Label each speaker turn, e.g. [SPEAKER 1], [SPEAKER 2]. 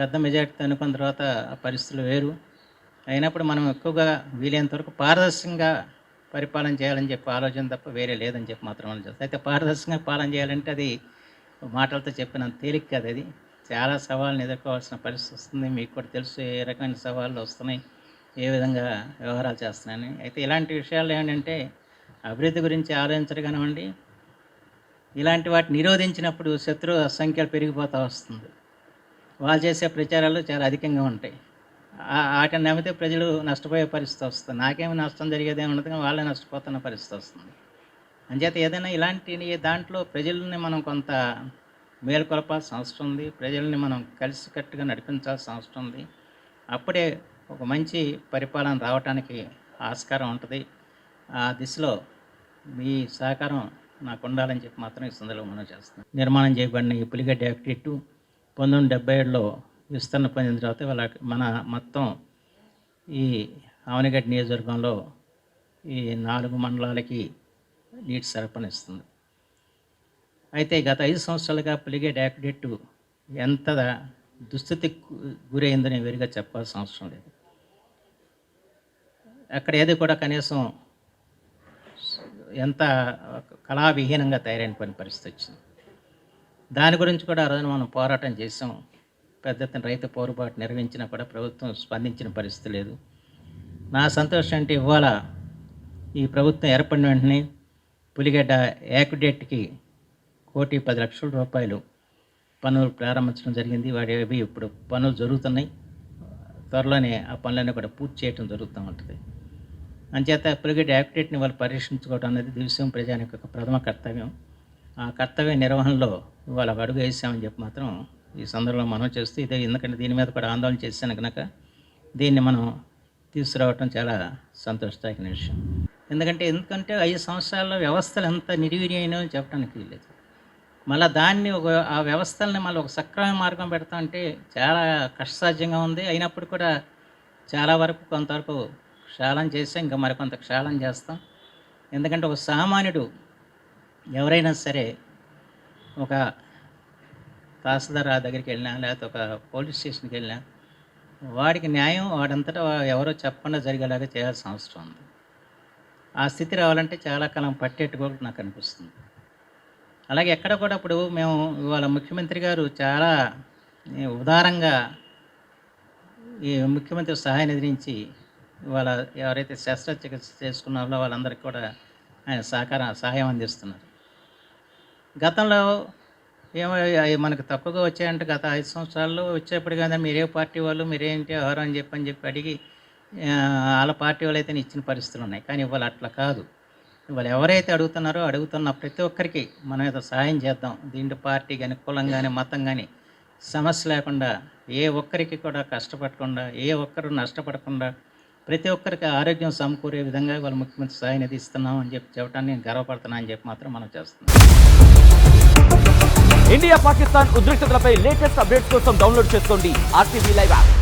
[SPEAKER 1] పెద్ద మెజార్టీతో ఎన్నుకున్న తర్వాత ఆ పరిస్థితులు వేరు. అయినప్పుడు మనం ఎక్కువగా వీలైనంత వరకు పారదర్శకంగా పరిపాలన చేయాలని చెప్పి ఆలోచన తప్ప వేరే లేదని చెప్పి మాత్రం మనం చేస్తాం. అయితే పారదర్శకంగా పాలన చేయాలంటే అది మాటలతో చెప్పినంత తేలిక కాదు అది. చాలా సవాళ్ళను ఎదుర్కోవాల్సిన పరిస్థితి వస్తుంది. మీకు కూడా తెలుసు ఏ రకమైన సవాళ్ళు వస్తున్నాయి, ఏ విధంగా వ్యవహారాలు చేస్తున్నాయని. అయితే ఇలాంటి విషయాల్లో ఏంటంటే అభివృద్ధి గురించి ఆలోచించడం కానివ్వండి, ఇలాంటి వాటిని నిరోధించినప్పుడు శత్రు సంఖ్య పెరిగిపోతూ వస్తుంది. వాళ్ళు చేసే ప్రచారాలు చాలా అధికంగా ఉంటాయి. ఆటిని నమ్మితే ప్రజలు నష్టపోయే పరిస్థితి వస్తుంది. నాకేమి నష్టం జరిగేదేమి ఉండదు, కానీ వాళ్ళే నష్టపోతున్న పరిస్థితి వస్తుంది. అంచేత ఏదైనా ఇలాంటి దాంట్లో ప్రజల్ని మనం కొంత మేలుకొలపాల్సిన అవసరం ఉంది. ప్రజల్ని మనం కలిసికట్టుగా నడిపించాల్సిన అవసరం ఉంది. అప్పుడే ఒక మంచి పరిపాలన రావటానికి ఆస్కారం ఉంటుంది. ఆ దిశలో మీ సహకారం నాకు ఉండాలని చెప్పి మాత్రం ఈ సందర్భంలో మనం చేస్తున్నాం. నిర్మాణం చేయబడిన ఈ పులిగడ్డ యాక్టివిటీ 1977లో విస్తరణ పొందిన తర్వాత మన మొత్తం ఈ ఆవనగడ్డ నియోజకవర్గంలో ఈ 4 మండలాలకి నీటి సరఫరా ఇస్తుంది. అయితే గత 5 సంవత్సరాలుగా పులిగడ్డ యాక్టివిటీ ఎంత దుస్థితికి గురైందో నేను వేరుగా చెప్పాల్సిన అవసరం లేదు. అక్కడ ఏది కూడా కనీసం ఎంత కళావిహీనంగా తయారైన పరిస్థితి వచ్చింది. దాని గురించి కూడా ఆ రోజున మనం పోరాటం చేసాం. పెద్ద ఎత్తున రైతు పోరుబాటు నిర్వహించినా కూడా ప్రభుత్వం స్పందించిన పరిస్థితి లేదు. నా సంతోషం అంటే ఇవాళ ఈ ప్రభుత్వం ఏర్పడిన వెంటనే పులిగడ్డ యాక్విడేట్కి ₹1,10,00,000 పనులు ప్రారంభించడం జరిగింది. వాటి ఇప్పుడు పనులు జరుగుతున్నాయి. త్వరలోనే ఆ పనులన్నీ కూడా పూర్తి చేయడం జరుగుతూ ఉంటుంది. అంచేత పులిగడ్డ యాక్విడేట్ని వాళ్ళు పరీక్షించుకోవడం అనేది దివ్యం ప్రజానికి ఒక ప్రథమ కర్తవ్యం. ఆ కర్తవ్య నిర్వహణలో ఇవాళ అడుగు వేసామని చెప్పి మాత్రం ఈ సందర్భంలో మనం చేస్తూ ఇదే, ఎందుకంటే దీని మీద కూడా ఆందోళన చేశాను కనుక దీన్ని మనం తీసుకురావటం చాలా సంతోషదాయకమైన విషయం. ఎందుకంటే 5 సంవత్సరాల్లో వ్యవస్థలు ఎంత నిర్వీర్యమైనో చెప్పడానికి లేదు. మళ్ళీ దాన్ని ఆ వ్యవస్థల్ని మళ్ళీ ఒక సక్రమైన మార్గం పెడతాం అంటే చాలా కష్టసాధ్యంగా ఉంది. అయినప్పుడు కూడా చాలా వరకు కొంతవరకు క్షాళన చేసాం, ఇంకా మరికొంత క్షాళన చేస్తాం. ఎందుకంటే ఒక సామాన్యుడు ఎవరైనా సరే ఒక తహసీల్దార్ దగ్గరికి వెళ్ళినా, లేకపోతే ఒక పోలీస్ స్టేషన్కి వెళ్ళినా వాడికి న్యాయం వాడంతటా ఎవరో చెప్పకుండా జరిగేలాగా చేయాల్సిన అవసరం ఉంది. ఆ స్థితి రావాలంటే చాలా కాలం పట్టేట్టు కూడా నాకు అనిపిస్తుంది. అలాగే ఎక్కడ కూడా ఇప్పుడు మేము ఇవాళ ముఖ్యమంత్రి గారు చాలా ఉదారంగా ఈ ముఖ్యమంత్రి సహాయ నిధి నుంచి ఇవాళ ఎవరైతే శస్త్రచికిత్స చేసుకున్నారో వాళ్ళందరికీ కూడా ఆయన సహాయం అందిస్తున్నారు. గతంలో మనకు తక్కువగా వచ్చాయంటే గత 5 సంవత్సరాల్లో వచ్చేప్పుడు కదా మీరే పార్టీ వాళ్ళు, మీరేంటి వ్యవహారం అని చెప్పి అడిగి వాళ్ళ పార్టీ వాళ్ళు అయితే ఇచ్చిన పరిస్థితులు ఉన్నాయి. కానీ ఇవాళ అట్లా కాదు. ఇవాళ ఎవరైతే అడుగుతున్న ప్రతి ఒక్కరికి మనం ఏదో సహాయం చేద్దాం. దీంట్లో పార్టీ కానీ, కులం కానీ, మతం కానీ సమస్య లేకుండా, ఏ ఒక్కరికి కూడా కష్టపడకుండా, ఏ ఒక్కరు నష్టపడకుండా ప్రతి ఒక్కరికి ఆరోగ్యం సమకూరే విధంగా వాళ్ళ ముఖ్యమంత్రి సహాయ నిధి ఇస్తున్నాం అని చెప్పడానికి నేను గర్వపడుతున్నా అని చెప్పి మాత్రం మనం చేస్తున్నాం.
[SPEAKER 2] ఇండియా పాకిస్తాన్ ఉద్రిక్తతలపై లేటెస్ట్ అప్డేట్స్ కోసం డౌన్లోడ్ చేసుకోండి RTV లైవ్ యాప్.